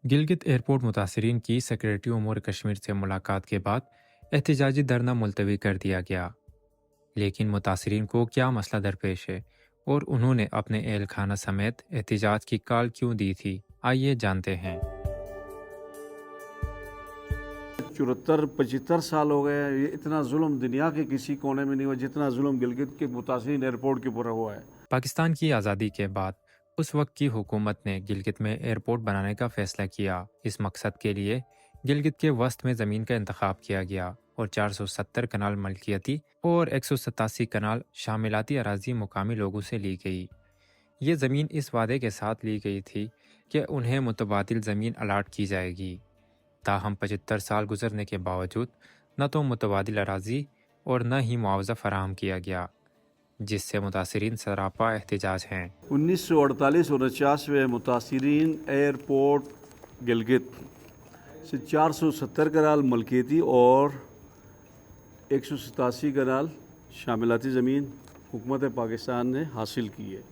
Gilgit airport मुतासरीन की secretary उमूर Kashmir से मुलाकात के बाद एहतजाजी धरना मुलतवी कर दिया गया। लेकिन मुतासरीन को क्या मसला दरपेश है और उन्होंने अपने एहल खाना समेत एहतजाज की कॉल क्यों दी थी, आइए जानते हैं। 74-75 साल हो गए हैं। ये इतना जुल्म दुनिया के किसी कोने में नहीं हुआ जितना जुल्म गिलगित के मुतासिन एयरपोर्ट के ऊपर हुआ है। पाकिस्तान की आज़ादी के बाद उस वक्त की हुकूमत ने गिलगित में एयरपोर्ट बनाने का फैसला किया। इस मकसद के लिए गिलगित के वस्त में ज़मीन का इंतखाब किया गया और 470 कनाल मलकियती और 187 कनाल शामिलाती अराजी मुकामी लोगों से ली गई। ये ज़मीन इस वादे के साथ ली गई थी कि उन्हें मुतबादिल ज़मीन अलाट की जाएगी। ताहम 75 साल गुजरने के बावजूद न तो मुतबादिल अराजी और न ही मुआवजा फराहम किया गया, जिससे मुतासरीन सरापा एहतजाज हैं। 1948 और 49 में मुतासरीन एयरपोर्ट गिलगित से 470 कनाल मलकियती और 187 कनाल शामिलाती ज़मीन हुकूमत पाकिस्तान ने हासिल की है।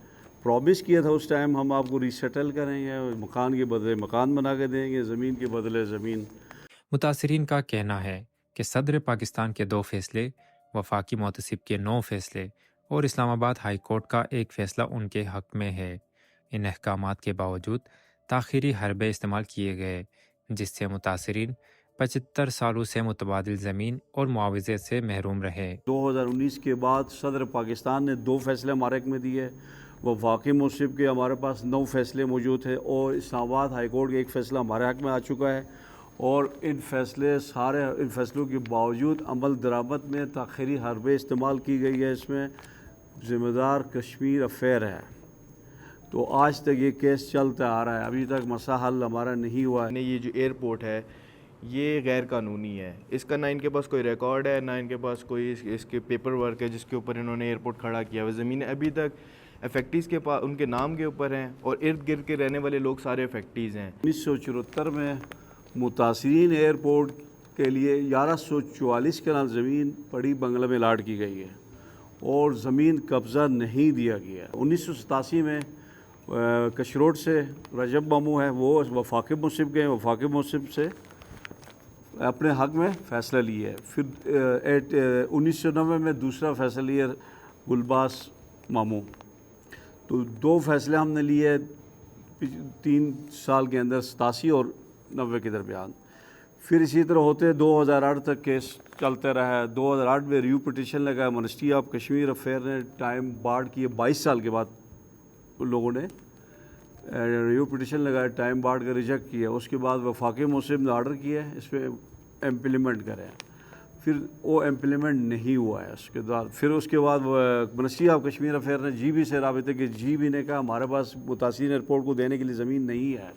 प्रॉमिस किया था उस टाइम हम आपको रीसेटल करेंगे, मकान के बदले मकान बना के देंगे, ज़मीन के बदले ज़मीन। मुतासरीन का कहना है कि सदर पाकिस्तान के 2 फैसले, वफाकी मोहतसिब के 9 फैसले और इस्लामाबाद हाई कोर्ट का एक फ़ैसला उनके हक़ में है। इन अहकामात के बावजूद ताख़ीरी हरबे इस्तेमाल किए गए, जिससे मुतासरीन 75 सालों से मुतबादिल ज़मीन और मुआवजे से महरूम रहे। 2019 के बाद सदर पाकिस्तान ने 2 फैसले हमारे हक़ में दिए। वफाकी मुनसिब के हमारे पास 9 फैसले मौजूद हैं और इस्लामाबाद हाई कोर्ट का एक फ़ैसला हमारे हक़ में आ चुका है। और इन फैसलों के बावजूद अमल दरामद में ताख़ीरी हरबे इस्तेमाल की गई है। इसमें ज़िम्मेदार कश्मीर अफेयर है। तो आज तक ये केस चलता आ रहा है, अभी तक मसला हल हमारा नहीं हुआ है। ये जो एयरपोर्ट है ये गैर कानूनी है। इसका ना इनके पास कोई रिकॉर्ड है, ना इनके पास कोई इसके पेपर वर्क है जिसके ऊपर इन्होंने एयरपोर्ट खड़ा किया हुआ। ज़मीनें अभी तक अफेक्टीज़ के पास उनके नाम के ऊपर हैं और इर्द गिर्द के रहने वाले लोग सारे अफेक्टीज़ हैं। 1974 में मुतासरीन एयरपोर्ट के लिए 1144 कनाल ज़मीन बड़ी बंगला में लाट की गई है और ज़मीन कब्ज़ा नहीं दिया गया। 1987 में कशरोट से रजब मामू है, वो वफाकी मुनसिब गए, वफाकी मुनसिब से अपने हक़ में फ़ैसला लिया है। फिर 1990 में दूसरा फ़ैसला लिया गुलबास मामू। तो 2 फैसले हमने लिए 3 साल के अंदर, 87 और 90 के दरमियान। फिर इसी तरह होते 2008 तक केस चलते रहा है। 2008 में रिव्यू पिटिशन लगा, मिनिस्ट्री ऑफ कश्मीर अफेयर ने टाइम बार्ड किए। 22 साल के बाद उन लोगों ने रिव्यू पिटिशन लगाया, टाइम बार्ड का रिजेक्ट किया। उसके बाद वफाकी मुनसिब ने आर्डर किया है इस पर इम्प्लीमेंट करें, फिर वो इम्प्लीमेंट नहीं हुआ है। उसके बाद मिनिस्ट्री ऑफ कश्मीर अफेयर ने GB से राबिते कि GB ने कहा हमारे पास मुतासिर एयरपोर्ट को देने के लिए ज़मीन नहीं है।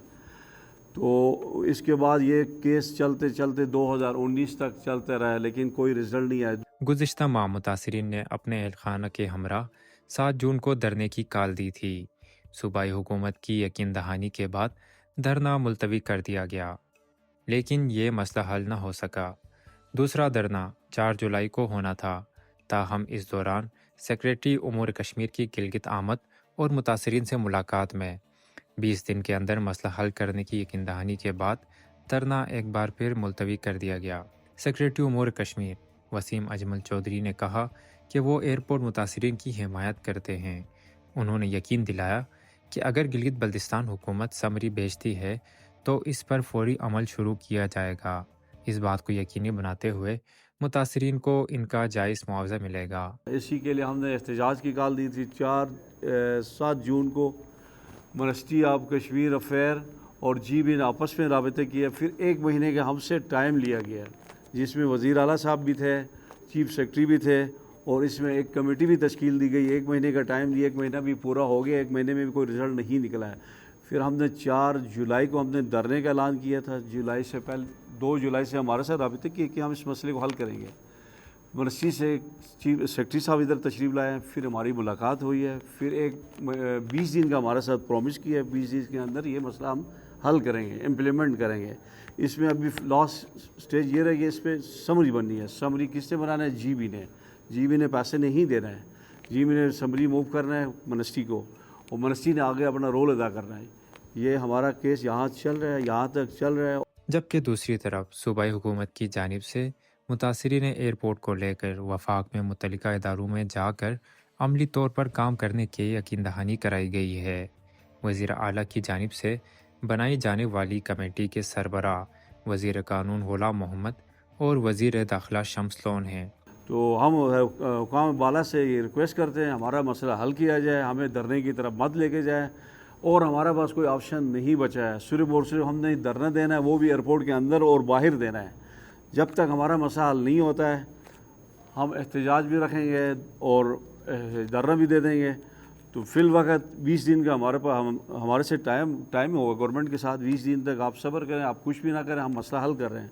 तो इसके बाद ये केस चलते चलते 2019 तक चलते रहा, लेकिन कोई रिज़ल्ट नहीं आया। गुज़िश्ता माह मुतासरीन ने अपने अहल खाना के हमरा 7 जून को धरने की कॉल दी थी। सूबाई हुकूमत की यकीन दहानी के बाद धरना मुलतवी कर दिया गया, लेकिन ये मसला हल न हो सका। दूसरा धरना 4 जुलाई को होना था। ताहम इस दौरान सेक्रेटरी उमूर कश्मीर की गिलगित आमद और मुतासरीन से मुलाकात में 20 दिन के अंदर मसला हल करने की यकीन दहानी के बाद धरना एक बार फिर मुलतवी कर दिया गया। सेक्रेटरी उमूर कश्मीर वसीम अजमल चौधरी ने कहा कि वो एयरपोर्ट मुतासरीन की हिमायत करते हैं। उन्होंने यकीन दिलाया कि अगर गिलगित बल्तिस्तान हुकूमत समरी भेजती है तो इस पर फौरी अमल शुरू किया जाएगा। इस बात को यकीनी बनाते हुए मुतासरीन को इनका जायज़ मुआवजा मिलेगा। इसी के लिए हमने एहतजाज की कॉल दी थी। 7 जून को मिनिस्ट्री ऑफ कश्मीर अफेयर और GB ने आपस में राबते किए। फिर 1 महीने का हमसे टाइम लिया गया, जिसमें वज़ीर आला साहब भी थे, चीफ सेक्रेटरी भी थे और इसमें एक कमेटी भी तश्कील दी गई। 1 महीने का टाइम दिया, 1 महीना भी पूरा हो गया, 1 महीने में भी कोई रिज़ल्ट नहीं निकला है। फिर हमने 4 जुलाई को हमने धरने का ऐलान किया था। 2 जुलाई से हमारे साथ राबते किए कि हम इस मसले को हल करेंगे। मिनिस्ट्री से चीफ सेक्रेटरी साहब इधर तशरीफ़ लाए, फिर हमारी मुलाकात हुई है। फिर 20 दिन का हमारे साथ प्रॉमिस किया है, 20 दिन के अंदर ये मसला हम हल करेंगे, इम्प्लीमेंट करेंगे। इसमें अभी लास्ट स्टेज ये रह गया, इस पर समरी बननी है। समरी किसने बनाना है? GB ने पैसे नहीं देना है। GB ने समरी मूव करना है मिनिस्ट्री को और मिनिस्ट्री ने आगे अपना रोल अदा करना है। یہ ہمارا کیس یہاں چل رہا ہے، یہاں تک چل رہا ہے۔ جبکہ دوسری طرف صوبائی حکومت کی جانب سے متاثرین ایئرپورٹ کو لے کر وفاق میں متعلقہ اداروں میں جا کر عملی طور پر کام کرنے کی یقین دہانی کرائی گئی ہے۔ وزیر اعلیٰ کی جانب سے بنائی جانے والی کمیٹی کے سربراہ وزیر قانون غلام محمد اور وزیر داخلہ شمس لون ہیں۔ تو ہم حکام بالا سے یہ ریکویسٹ کرتے ہیں ہمارا مسئلہ حل کیا جائے، ہمیں دھرنے کی طرف مت لے کے جائے، اور ہمارا پاس کوئی آپشن نہیں بچا ہے، صرف اور صرف ہم نے دھرنا دینا ہے، وہ بھی ایئرپورٹ کے اندر اور باہر دینا ہے۔ جب تک ہمارا مسئلہ حل نہیں ہوتا ہے ہم احتجاج بھی رکھیں گے اور دھرنا بھی دے دیں گے۔ تو فی الوقت 20 دن کا ہمارے سے ٹائم ہوگا گورنمنٹ کے ساتھ، 20 دن تک آپ صبر کریں، آپ کچھ بھی نہ کریں، ہم مسئلہ حل کر رہے ہیں۔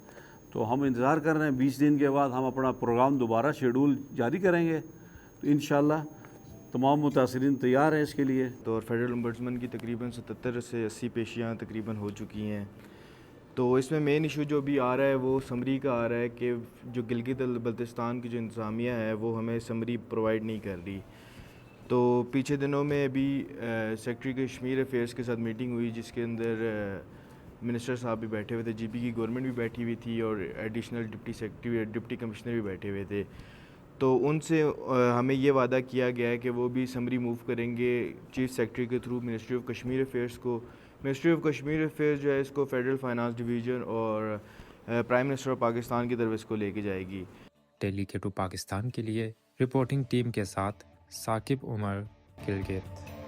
تو ہم انتظار کر رہے ہیں، 20 دن کے بعد ہم اپنا پروگرام دوبارہ شیڈول جاری کریں گے، تو انشاءاللہ تمام متاثرین تیار ہیں اس کے لیے۔ تو اور فیڈرل امبڈسمن کی تقریباً 77 سے 80 پیشیاں تقریباً ہو چکی ہیں۔ تو اس میں مین ایشو جو بھی آ رہا ہے وہ سمری کا آ رہا ہے کہ جو گلگت بلتستان کی جو انتظامیہ ہے وہ ہمیں سمری پرووائڈ نہیں کر رہی۔ تو پیچھے دنوں میں ابھی سیکٹری کشمیر افیئرس کے ساتھ میٹنگ ہوئی جس کے اندر منسٹر صاحب بھی بیٹھے ہوئے تھے، جی پی کی گورنمنٹ بھی بیٹھی ہوئی تھی اور ایڈیشنل ڈپٹی کمشنر بھی بیٹھے ہوئے تھے۔ تو ان سے ہمیں یہ وعدہ کیا گیا ہے کہ وہ بھی سمری موو کریں گے چیف سیکرٹری کے through ministry of Kashmir affairs کو۔ منسٹری آف کشمیر افیئرس جو ہے اس کو فیڈرل فائنانس ڈویژن اور پرائم منسٹر آف پاکستان کی طرف اس کو لے کے جائے گی۔ ڈیلی کے ٹو پاکستان کے لیے رپورٹنگ ٹیم کے ساتھ ثاقب عمر، گلگت۔